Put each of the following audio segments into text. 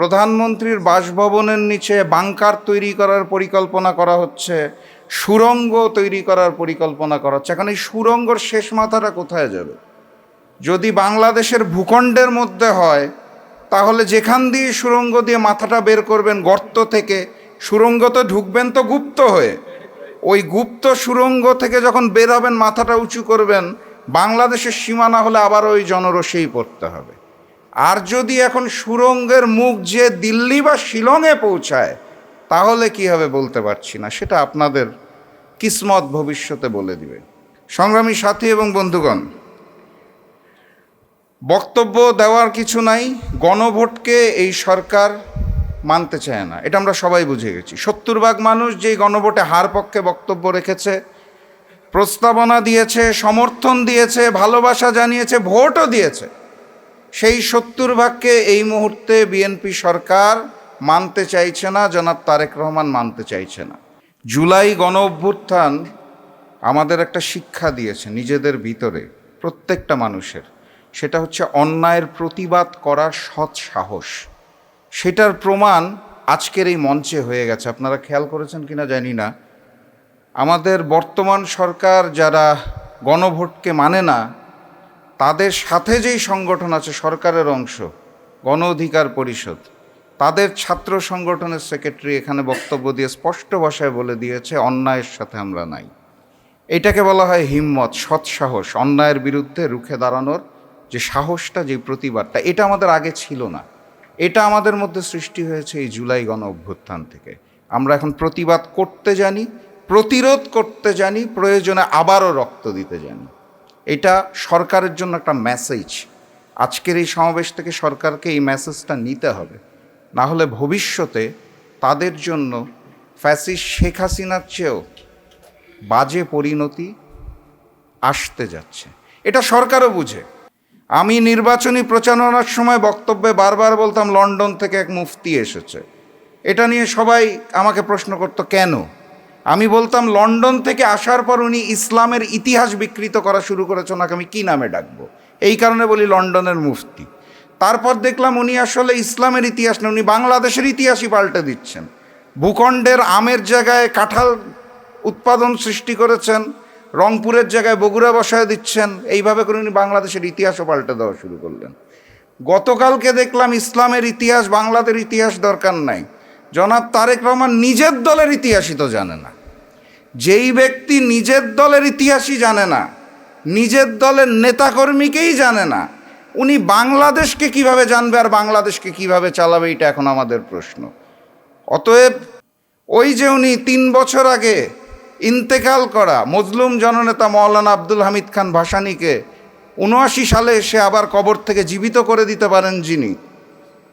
প্রধানমন্ত্রীর বাসভবনের নিচে বাংকার তৈরি করার পরিকল্পনা করা হচ্ছে, সুড়ঙ্গ তৈরি করার পরিকল্পনা করা হচ্ছে। এখন এই সুড়ঙ্গর শেষ মাথাটা কোথায় যাবে? যদি বাংলাদেশের ভূখণ্ডের মধ্যে হয়, তাহলে যেখান দিয়ে সুড়ঙ্গ দিয়ে মাথাটা বের করবেন গর্ত থেকে, সুড়ঙ্গ তো ঢুকবেন তো গুপ্ত হয়ে, ওই গুপ্ত সুড়ঙ্গ থেকে যখন বের হবেন মাথাটা উঁচু করবেন, বাংলাদেশের সীমানা হলে আবার ওই জনরসেই পড়তে হবে। আর যদি এখন সুড়ঙ্গের মুখ যে দিল্লি বা শিলংয়ে পৌঁছায়, তাহলে কি হবে বলতে পারছি না, সেটা আপনাদের কিসমত ভবিষ্যতে বলে দিবে। সংগ্রামী সাথী এবং বন্ধুগণ, বক্তব্য দেওয়ার কিছু নাই। গণভোটকে এই সরকার মানতে চায় না, এটা আমরা সবাই বুঝে গেছি। 70% মানুষ যেই গণভোটে হার পক্ষে বক্তব্য রেখেছে, প্রস্তাবনা দিয়েছে, সমর্থন দিয়েছে, ভালোবাসা জানিয়েছে, ভোটও দিয়েছে, সেই 70%কে এই মুহূর্তে বিএনপি সরকার মানতে চাইছে না, জনাব তারেক রহমান মানতে চাইছে না। জুলাই গণ অভ্যুত্থান আমাদের একটা শিক্ষা দিয়েছে নিজেদের ভিতরে, প্রত্যেকটা মানুষের। সেটা হচ্ছে অন্যায়ের প্রতিবাদ করার সৎ সাহস। সেটার প্রমাণ আজকের এই মঞ্চে হয়ে গেছে। আপনারা খেয়াল করেছেন কিনা জানি না, আমাদের বর্তমান সরকার যারা গণভোটকে মানে না, তাদের সাথে যেই সংগঠন আছে সরকারের অংশ, গণ অধিকার পরিষদ, তাদের ছাত্র সংগঠনের সেক্রেটারি এখানে বক্তব্য দিয়ে স্পষ্ট ভাষায় বলে দিয়েছে, অন্যায়ের সাথে আমরা নাই। এটাকে বলা হয় হিম্মত, সৎসাহস। অন্যায়ের বিরুদ্ধে রুখে দাঁড়ানোর যে সাহসটা, যে প্রতিবাদটা, এটা আমাদের আগে ছিল না। এটা আমাদের মধ্যে সৃষ্টি হয়েছে এই জুলাই গণ অভ্যুত্থান থেকে। আমরা এখন প্রতিবাদ করতে জানি, প্রতিরোধ করতে জানি, প্রয়োজনে আবারও রক্ত দিতে জানি। এটা সরকারের জন্য একটা মেসেজ। আজকের এই সমাবেশ থেকে সরকারকে এই মেসেজটা নিতে হবে, না হলে ভবিষ্যতে তাদের জন্য ফ্যাসিস্ট শেখ হাসিনার চেয়েও বাজে পরিণতি আসতে যাচ্ছে। এটা সরকারও বুঝে। আমি নির্বাচনী প্রচারণার সময় বক্তব্যে বারবার বলতাম লন্ডন থেকে এক মুফতি এসেছে। এটা নিয়ে সবাই আমাকে প্রশ্ন করতো কেন। আমি বলতাম লন্ডন থেকে আসার পর উনি ইসলামের ইতিহাস বিকৃত করা শুরু করেছে, ওনাকে আমি কী নামে ডাকবো? এই কারণে বলি লন্ডনের মুফতি। তারপর দেখলাম উনি আসলে ইসলামের ইতিহাস না, উনি বাংলাদেশের ইতিহাসই পাল্টে দিচ্ছেন। ভূখণ্ডের আমের জায়গায় কাঁঠাল উৎপাদন সৃষ্টি করেছেন, রংপুরের জায়গায় বগুড়া বসায় দিচ্ছেন। এইভাবে করে উনি বাংলাদেশের ইতিহাসও পাল্টে দেওয়া শুরু করলেন। গতকালকে দেখলাম ইসলামের ইতিহাস, বাংলাদেশের ইতিহাস দরকার নাই। জনাব তারেক রহমান নিজের দলের ইতিহাসই তো জানে না। যেই ব্যক্তি নিজের দলের ইতিহাসই জানে না, নিজের দলের নেতাকর্মীকেই জানে না, উনি বাংলাদেশকে কিভাবে জানবে আর বাংলাদেশকে কিভাবে চালাবে, এটা এখন আমাদের প্রশ্ন। অতএব ওই যে উনি 3 বছর আগে ইন্তেকাল করা মজলুম জননেতা মৌলানা আব্দুল হামিদ খান ভাসানীকে 79 সালে এসে আবার কবর থেকে জীবিত করে দিতে পারেন যিনি,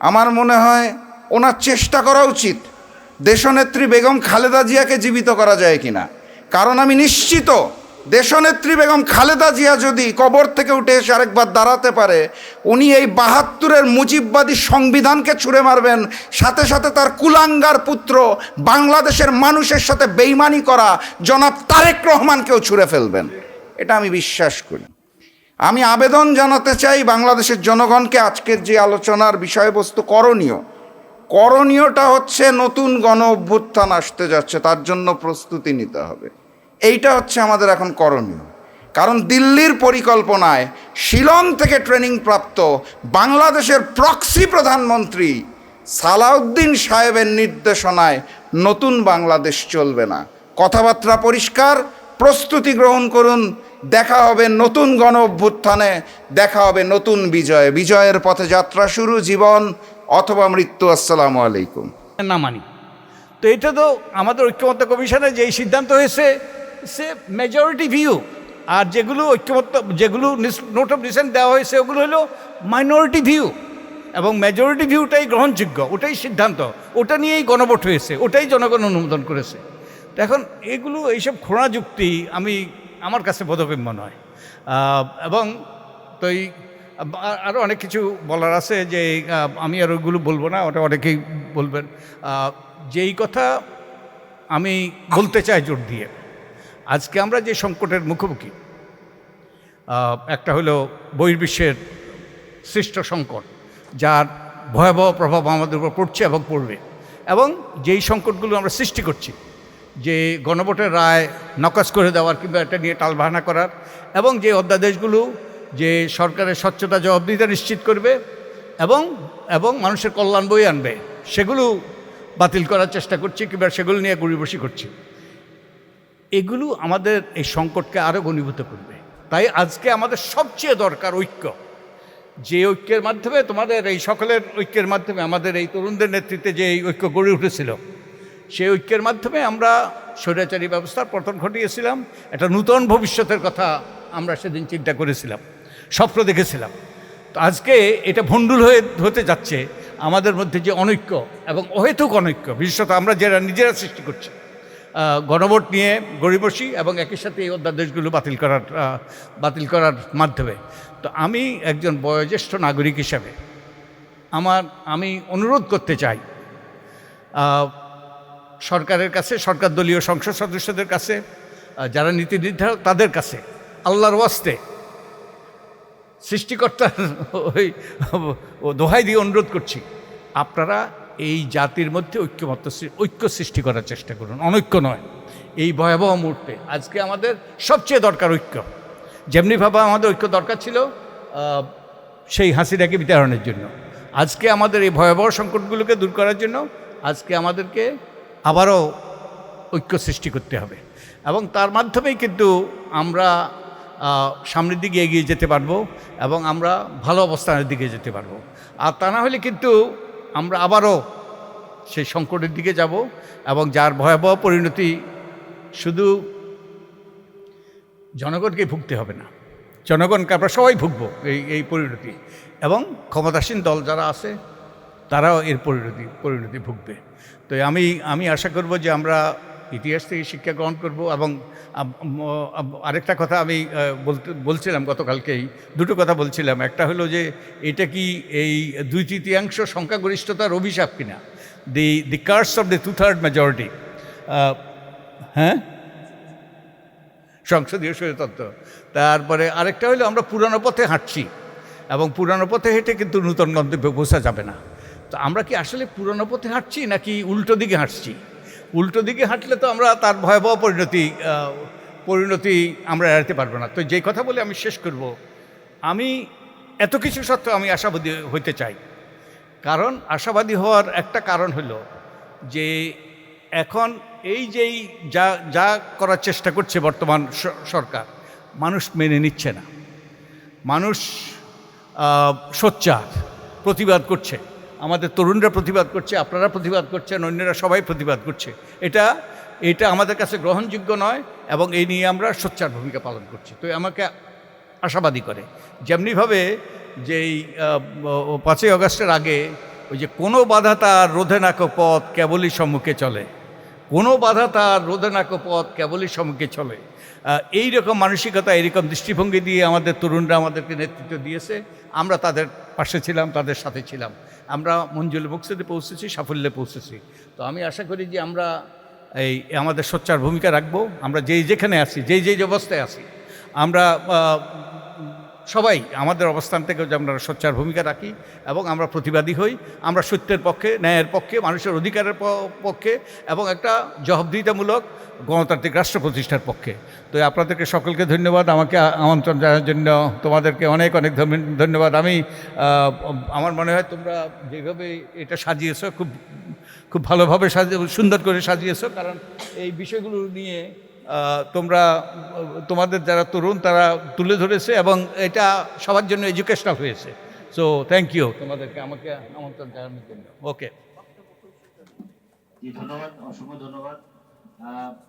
আমার মনে হয় ওনার চেষ্টা করা উচিত দেশনেত্রী বেগম খালেদা জিয়াকে জীবিত করা যায় কিনা। কারণ আমি নিশ্চিত দেশনেত্রী বেগম খালেদা জিয়া যদি কবর থেকে উঠে এসে আরেকবার দাঁড়াতে পারে, উনি এই 72-এর মুজিববাদী সংবিধানকে ছুঁড়ে মারবেন, সাথে সাথে তার কুলাঙ্গার পুত্র বাংলাদেশের মানুষের সাথে বেইমানি করা জনাব তারেক রহমানকেও ছুঁড়ে ফেলবেন। এটা আমি বিশ্বাস করি। আমি আবেদন জানাতে চাই বাংলাদেশের জনগণকে, আজকের যে আলোচনার বিষয়বস্তু করণীয়টা হচ্ছে নতুন গণ অভ্যুত্থান আসতে যাচ্ছে, তার জন্য প্রস্তুতি নিতে হবে। এইটা হচ্ছে আমাদের এখন করণীয়। কারণ দিল্লির পরিকল্পনায় শিলং থেকে ট্রেনিং প্রাপ্ত বাংলাদেশের প্রক্সি প্রধানমন্ত্রী সালাউদ্দিন সাহেবের নির্দেশনায় নতুন বাংলাদেশ চলবে না। কথাবার্তা পরিষ্কার, প্রস্তুতি গ্রহণ করুন। দেখা হবে নতুন গণ অভ্যুত্থানে, দেখা হবে নতুন বিজয়ে। বিজয়ের পথে যাত্রা শুরু, জীবন অথবা মৃত্যু। আসসালামু আলাইকুম। না মানি তো এটা তো আমাদের ঐক্যমত্য কমিশনে যেই সিদ্ধান্ত হয়েছে সে মেজরিটি ভিউ, আর যেগুলো ঐক্যমত্য, যেগুলো নোট অফ ডিসেন্ট দেওয়া হয়েছে ওগুলো হলো মাইনরিটি ভিউ, এবং মেজরিটি ভিউটাই গ্রহণযোগ্য, ওটাই সিদ্ধান্ত, ওটা নিয়েই গণভোট হয়েছে, ওটাই জনগণ অনুমোদন করেছে। তো এখন এগুলো এইসব খোঁড়া যুক্তি আমার কাছে বোধগম্য নয়। এবং তো আরও অনেক কিছু বলার আছে, যে আমি আর ওইগুলো বলবো না, ওটা অনেকেই বলবেন। যেই কথা আমি বলতে চাই জোর দিয়ে, আজকে আমরা যে সংকটের মুখোমুখি, একটা হলো বহির্বিশ্বের সৃষ্ট সংকট, যার ভয়াবহ প্রভাব আমাদের উপর পড়ছে এবং পড়বে। এবং যেই সংকটগুলো আমরা সৃষ্টি করছি, যে গণভোটের রায় নকশ করে দেওয়ার কিংবা এটা নিয়ে টালবাহানা করার, এবং যে অধ্যাদেশগুলো যে সরকারের স্বচ্ছতা জবাবদিহিতা নিশ্চিত করবে এবং এবং মানুষের কল্যাণ বয়ে আনবে, সেগুলো বাতিল করার চেষ্টা করছি কিংবা সেগুলো নিয়ে গড়িবসি করছি, এগুলো আমাদের এই সংকটকে আরও ঘনীভূত করবে। তাই আজকে আমাদের সবচেয়ে দরকার ঐক্য। যে ঐক্যের মাধ্যমে, তোমাদের এই সকলের ঐক্যের মাধ্যমে, আমাদের এই তরুণদের নেতৃত্বে যে এই ঐক্য গড়ে উঠেছিল, সেই ঐক্যের মাধ্যমে আমরা স্বৈরাচারী ব্যবস্থার পতন ঘটিয়েছিলাম। একটা নূতন ভবিষ্যতের কথা আমরা সেদিন চিন্তা করেছিলাম, স্বপ্ন দেখেছিলাম। তো আজকে এটা ভণ্ডুল হতে যাচ্ছে আমাদের মধ্যে যে অনৈক্য এবং অহেতুক অনৈক্য, বিশেষত আমরা যারা নিজেরা সৃষ্টি করছি গণভোট নিয়ে গড়িবসি এবং একই সাথে এই অধ্যাদেশগুলো বাতিল করার মাধ্যমে। তো আমি একজন বয়োজ্যেষ্ঠ নাগরিক হিসাবে আমি অনুরোধ করতে চাই সরকারের কাছে, সরকার দলীয় সংসদ সদস্যদের কাছে, যারা নীতি নির্ধারক তাদের কাছে, আল্লাহর ওয়াস্তে সৃষ্টিকর্তার ওই দোহাই দিয়ে অনুরোধ করছি, আপনারা এই জাতির মধ্যে ঐক্য সৃষ্টি করার চেষ্টা করুন, অনৈক্য নয়। এই ভয়াবহ মুহূর্তে আজকে আমাদের সবচেয়ে দরকার ঐক্য। যেমনিভাবে আমাদের ঐক্য দরকার ছিল সেই হাসিনাকে বিতাড়নের জন্য, আজকে আমাদের এই ভয়াবহ সংকটগুলোকে দূর করার জন্য আজকে আমাদেরকে আবারও ঐক্য সৃষ্টি করতে হবে। এবং তার মাধ্যমেই কিন্তু আমরা সামনের দিকে এগিয়ে যেতে পারবো এবং আমরা ভালো অবস্থানের দিকে যেতে পারবো। আর তা না হলে কিন্তু আমরা আবারও সেই সংকটের দিকে যাব এবং যার ভয়াবহ পরিণতি শুধু জনগণকে ভুগতে হবে না, জনগণকে আমরা সবাই ভুগবো এই পরিণতি, এবং ক্ষমতাসীন দল যারা আছে তারাও এর পরিণতি ভুগবে। তো আমি আশা করব যে আমরা ইতিহাস থেকে শিক্ষা গ্রহণ করব। এবং আরেকটা কথা আমি বলছিলাম গতকালকেই, দুটো কথা বলছিলাম। একটা হলো যে এটা কি এই 2/3 সংখ্যাগরিষ্ঠতার অভিশাপ কিনা, দি কার্স অফ দ্য 2/3 মেজরিটি, হ্যাঁ, সংসদীয় স্বৈরতন্ত্র। তারপরে আরেকটা হলো আমরা পুরানো পথে হাঁটছি এবং পুরানো পথে হেঁটে কিন্তু নূতন গন্তব্যে পৌঁছা যাবে না। তো আমরা কি আসলে পুরানো পথে হাঁটছি নাকি উল্টো দিকে হাঁটছি? উল্টো দিকে হাঁটলে তো আমরা তার ভয়াবহ পরিণতি আমরা এড়াতে পারবো না। তো যেই কথা বলে আমি শেষ করব, আমি এত কিছু সত্ত্বেও আমি আশাবাদী হইতে চাই। কারণ আশাবাদী হওয়ার একটা কারণ হলো যে এখন এই যেই যা করার চেষ্টা করছে বর্তমান সরকার, মানুষ মেনে নিচ্ছে না। মানুষ সোচ্চার প্রতিবাদ করছে, আমাদের তরুণরা প্রতিবাদ করছে, আপনারা প্রতিবাদ করছেন, অন্যরা সবাই প্রতিবাদ করছে। এটা আমাদের কাছে গ্রহণযোগ্য নয় এবং এই নিয়ে আমরা সোচ্চার ভূমিকা পালন করছি। তো আমাকে আশাবাদী করে। যেমনিভাবে যেই 5ই আগস্টের আগে ওই যে কোনো বাধা তার রোধে নাকো পথ কেবলই সম্মুখে চলে, কোনো বাধা তার রোধে নাকো পথ কেবলই সম্মুখে চলে, এইরকম মানসিকতা, এইরকম দৃষ্টিভঙ্গি দিয়ে আমাদের তরুণরা আমাদেরকে নেতৃত্ব দিয়েছে। আমরা তাদের পাশে ছিলাম, তাদের সাথে ছিলাম। আমরা মঞ্জুল মকসদে পৌঁছেছি, সাফল্যে পৌঁছেছি। তো আমি আশা করি যে আমরা এই আমাদের সোচ্চার ভূমিকা রাখবো। আমরা যেখানে আছি, যেই অবস্থায় আছি, আমরা সবাই আমাদের অবস্থান থেকে যে আমরা সোচ্চার ভূমিকা রাখি এবং আমরা প্রতিবাদী হই। আমরা সত্যের পক্ষে, ন্যায়ের পক্ষে, মানুষের অধিকারের পক্ষে এবং একটা জবাবদিহিতামূলক গণতান্ত্রিক রাষ্ট্র প্রতিষ্ঠার পক্ষে। তো আপনাদেরকে সকলকে ধন্যবাদ, আমাকে আমন্ত্রণ জানার জন্য তোমাদেরকে অনেক ধন্যবাদ। আমার মনে হয় তোমরা যেভাবে এটা সাজিয়েছো খুব ভালোভাবে সুন্দর করে সাজিয়েছো, কারণ এই বিষয়গুলো নিয়ে তোমাদের যারা তরুণ তারা তুলে ধরেছে এবং এটা সবার জন্য এডুকেশনাল হয়েছে। সো থ্যাংক ইউ তোমাদেরকে আমাকে আমন্ত্রণ জানানোর জন্য। ওকে, ধন্যবাদ, অসংখ্য ধন্যবাদ।